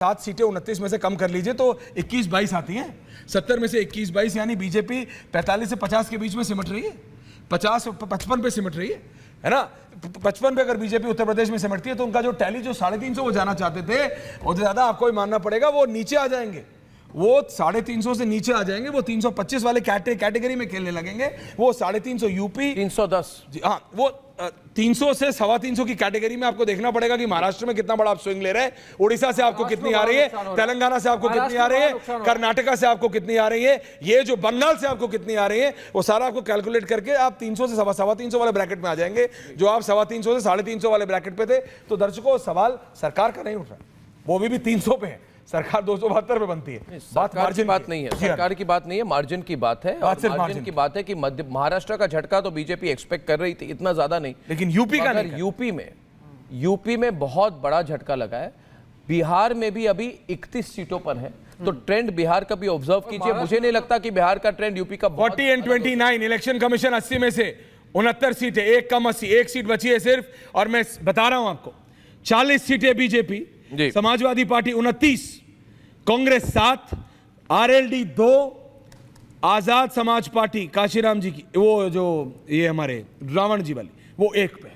7 सीटें 29 में से कम कर लीजिए तो 21-22 आती हैं। 70 में से 21-22 यानी बीजेपी 45 से 50 के बीच में सिमट रही है, 50-55 पे सिमट रही है ना। 55 पे अगर बीजेपी उत्तर प्रदेश में सिमटती है तो उनका जो टैली जो 350 वो जाना चाहते थे और ज्यादा आपको ही मानना पड़ेगा, वो नीचे आ जाएंगे, वो 350 से नीचे आ जाएंगे, वो 325 वाले कैटेगरी में खेलने लगेंगे। वो 350 यूपी 310 हाँ, वो 300 से 325 की कैटेगरी में आपको देखना पड़ेगा कि महाराष्ट्र में कितना बड़ा आप स्विंग ले रहे हैं, उड़ीसा से आपको कितनी आ रही है, तेलंगाना से आपको कितनी आ रही है, कर्नाटका से आपको कितनी आ रही है, ये जो बंगाल से आपको कितनी आ रही है, वो सारा आपको कैलकुलेट करके आप 300 से 325 वाले ब्रैकेट में आ जाएंगे। जो आप 350 से 350 वाले ब्रैकेट पे थे। तो दर्शकों, सवाल सरकार का नहीं उठ रहा, वो भी 300 पे है, सरकार 272 पे बनती है। बात मार्जिन की बात नहीं है, सरकार की बात नहीं है, मार्जिन की बात है। और मार्जिन की बात है कि महाराष्ट्र का झटका तो बीजेपी एक्सपेक्ट कर रही थी, इतना ज्यादा नहीं, लेकिन यूपी का नहीं। यूपी में बहुत बड़ा झटका लगा है। बिहार में भी अभी 31 सीटों पर है, तो ट्रेंड बिहार का भी ऑब्जर्व कीजिए। मुझे नहीं लगता कि बिहार का ट्रेंड यूपी का 40 and 29 इलेक्शन कमीशन 80 में से 69 सीटें, एक कम 80, एक सीट बची है सिर्फ। और मैं बता रहा हूं आपको, 40 सीटें BJP, Samajwadi Party 29, Congress 7, RLD 2, Azad Samaj party Kashiram जी की, वो जो ये हमारे रावण जी वाली, वो 1 पे।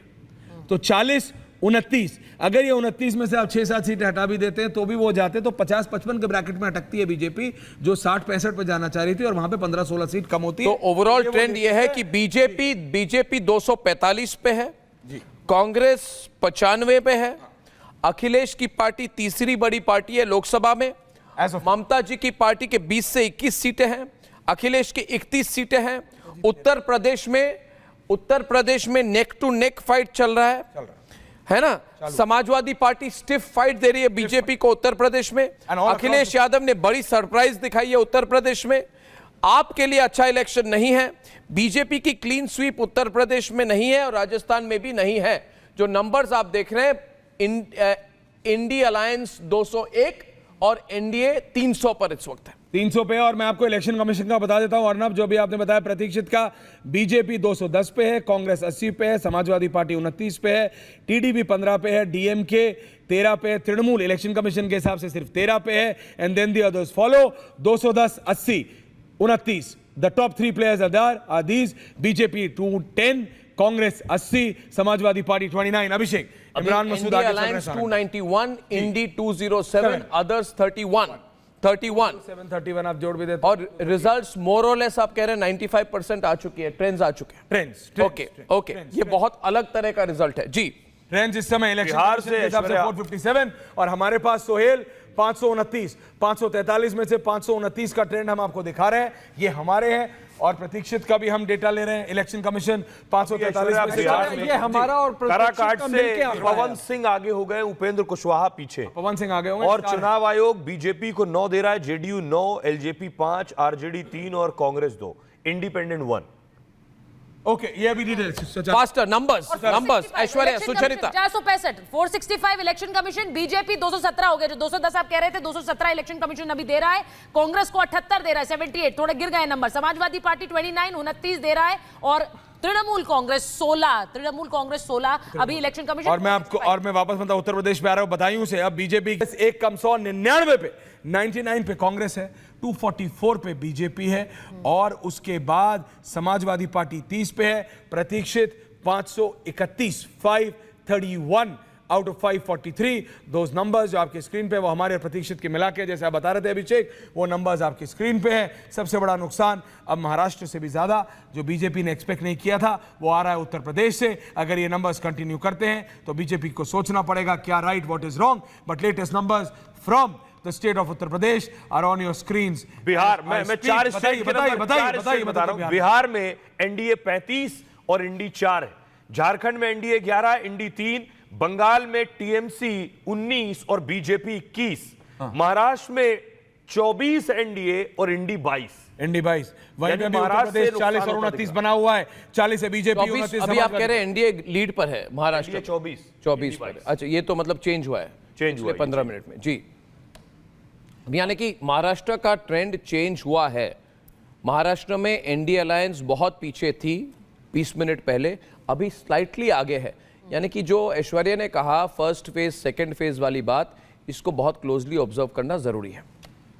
तो 40, 29, अगर ये 29 में से आप 6-7 सीटें हटा भी देते हैं तो भी वो जाते, तो 50-55 के ब्रैकेट में अटकती है बीजेपी, जो 60-65 पे जाना चाह रही थी, और वहां पे 15-16 सीट कम होती है। तो ओवरऑल ट्रेंड ये है कि बीजेपी 245 पे है, कांग्रेस 95 पे है, अखिलेश की पार्टी तीसरी बड़ी पार्टी है लोकसभा में, ममता जी की पार्टी के 20 से 21 सीटें हैं, अखिलेश की 31 सीटें हैं। उत्तर प्रदेश में नेक टू नेक फाइट चल रहा है ना। समाजवादी पार्टी स्टिफ फाइट दे रही है बीजेपी को उत्तर प्रदेश में। अखिलेश यादव ने बड़ी सरप्राइज दिखाई है उत्तर प्रदेश में। आपके लिए अच्छा इलेक्शन नहीं है, बीजेपी की क्लीन स्वीप उत्तर प्रदेश में नहीं है और राजस्थान में भी नहीं है। जो नंबर्स आप देख रहे हैं, इंडी अलायंस 201 और एनडीए 300 पर इस वक्त है, 300 पे। और मैं आपको इलेक्शन कमीशन का बता देता हूं, अर्नब, जो भी आपने बताया प्रतीक्षित का, बीजेपी 210 पे है, कांग्रेस 80 पे है, समाजवादी पार्टी 29 पे है, टीडीपी 15 पे है, डीएमके 13 पे है, तृणमूल इलेक्शन कमीशन के हिसाब से सिर्फ 13 पे है, and then the others follow. 210, 80, 29, the top 3 players are these: BJP 210, Congress 80, Samajwadi Party 29। Abhishek, Imran Masood आगे चल रहे हैं, 291, इंडी 207, अदर्स 31 आप जोड़ भी देते। और रिजल्ट्स मोर और लेस आप कह रहे हैं 95% आ चुकी है, ट्रेंड्स आ चुके हैं। ट्रेंड्स ओके, ये बहुत अलग तरह का रिजल्ट है जी। ट्रेंड्स इस समय इलेक्शन बिहार से 457 और हमारे पास सोहेल 529, 543 में से 529 का ट्रेंड हम आपको दिखा रहे हैं, ये हमारे हैं। और प्रतीक्षित का भी हम डेटा ले रहे हैं, इलेक्शन कमीशन 543 में से ये हमारा और काराकाट से पवन सिंह आगे हो गए, उपेंद्र कुशवाहा पीछे, पवन सिंह आगे होंगे। और चुनाव आयोग बीजेपी को 9 दे रहा है, जेडीयू 9, एलजेपी 5, आरजेडी 3 और कांग्रेस 2, इंडिपेंडेंट 1। ओके, ये अभी details faster numbers Aishwarya, Sucharita. 465, 465 election commission, BJP 217 हो गया, जो 210 आप कह रहे थे, 217 इलेक्शन कमीशन अभी दे रहा है। कांग्रेस को 78 दे रहा है, 78, थोड़े गिर गए नंबर। समाजवादी पार्टी 29 दे रहा है, और तृणमूल कांग्रेस 16 अभी इलेक्शन कमीशन। और मैं वापस बताऊं, उत्तर प्रदेश पे आ रहा हूं, बताइयों से। अब बीजेपी 1 कम 199 पे, 99 पे कांग्रेस है, 244 पे बीजेपी है, और उसके बाद समाजवादी पार्टी 30 पे है, प्रतीक्षित 531, 531 आउट ऑफ 543। दोज नंबर्स जो आपके स्क्रीन पे, वो हमारे प्रतीक्षित के मिला के, जैसे आप बता रहे थे अभिषेक, वो नंबर्स आपकी स्क्रीन पे है। सबसे बड़ा नुकसान अब महाराष्ट्र से भी ज्यादा, जो बीजेपी ने एक्सपेक्ट नहीं किया था, वो आ रहा है उत्तर प्रदेश से। अगर ये नंबर्स कंटिन्यू करते हैं तो बीजेपी को सोचना पड़ेगा क्या right, what is wrong. But latest numbers from the state of Uttar Pradesh are on your screens. Bihar में मैं 4 स्टेट बता रहा हूं। बिहार में एनडीए 35 और इंडी 4 है, झारखंड में एनडीए 11, इंडी 3, बंगाल में टीएमसी 19 और बीजेपी 21, महाराष्ट्र में 24 एनडीए और इंडी 22। वहीं पे महाराष्ट्र 40 और 29 बना हुआ है, 40 है बीजेपी, 29 अभी आप कह रहे हैं एनडीए लीड पर है, महाराष्ट्र 24 पर। अच्छा, ये तो मतलब चेंज हुआ है, चेंज हुआ 15 मिनट में जी। यानी कि महाराष्ट्र का ट्रेंड चेंज हुआ है। महाराष्ट्र में एनडीए अलायंस बहुत पीछे थी 20 मिनट पहले, अभी स्लाइटली आगे है। यानी कि जो ऐश्वर्या ने कहा फर्स्ट फेज सेकंड फेज वाली बात, इसको बहुत क्लोजली ऑब्जर्व करना जरूरी है।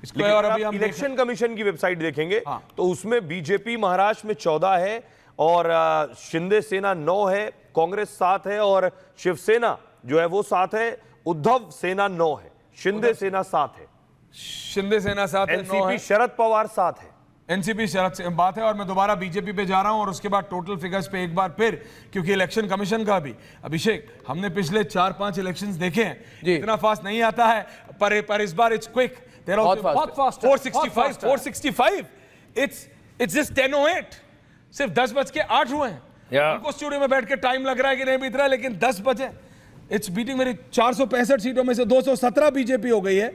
इसको लेकिन और अगर अभी आप हम इलेक्शन कमीशन की वेबसाइट देखेंगे हाँ। तो उसमें बीजेपी महाराष्ट्र में 14 है और शिंदे सेना 9 है, कांग्रेस 7 है और शिवसेना जो है वो 7 है, उद्धव सेना 9 है, शिंदे सेना 7 है, शिंदे सेना साथ है, 9 एनसीपी है, शरद पवार 7 है। एनसीपी शरद से बात है। और मैं दोबारा बीजेपी पे जा रहा हूं और उसके बाद टोटल फिगर्स पे एक बार फिर, क्योंकि इलेक्शन कमीशन का भी अभिषेक हमने पिछले 4-5 इलेक्शंस देखे हैं, इतना फास्ट नहीं आता है, पर इस बार इट्स क्विक, बहुत फास्ट है, 465 465 इट्स जस्ट 10:08, सिर्फ 10:08 हुए हैं। उनको स्टूडियो में बैठ के टाइम लग रहा है कि नहीं बीत रहा है, लेकिन 10 बजे इट्स बीटिंग मेरी 465 सीटों में से 217 बीजेपी हो गई है,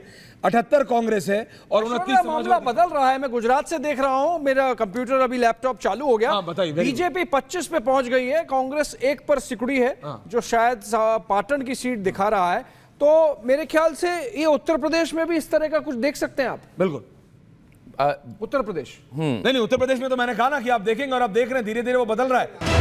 78 कांग्रेस है और 29 मामला बदल रहा है। मैं गुजरात से देख रहा हूं, मेरा कंप्यूटर अभी लैपटॉप चालू हो गया। हाँ, बताइए, very good। बीजेपी 25 पे पहुंच गई है, कांग्रेस 1 पर सिकुड़ी है, जो शायद पाटन की सीट दिखा रहा है। तो मेरे ख्याल से ये उत्तर प्रदेश में भी इस तरह का कुछ देख सकते हैं आप। बिल्कुल उत्तर प्रदेश नहीं उत्तर प्रदेश में तो मैंने कहा ना कि आप देखेंगे और आप देख रहे हैं धीरे धीरे वो बदल रहा है।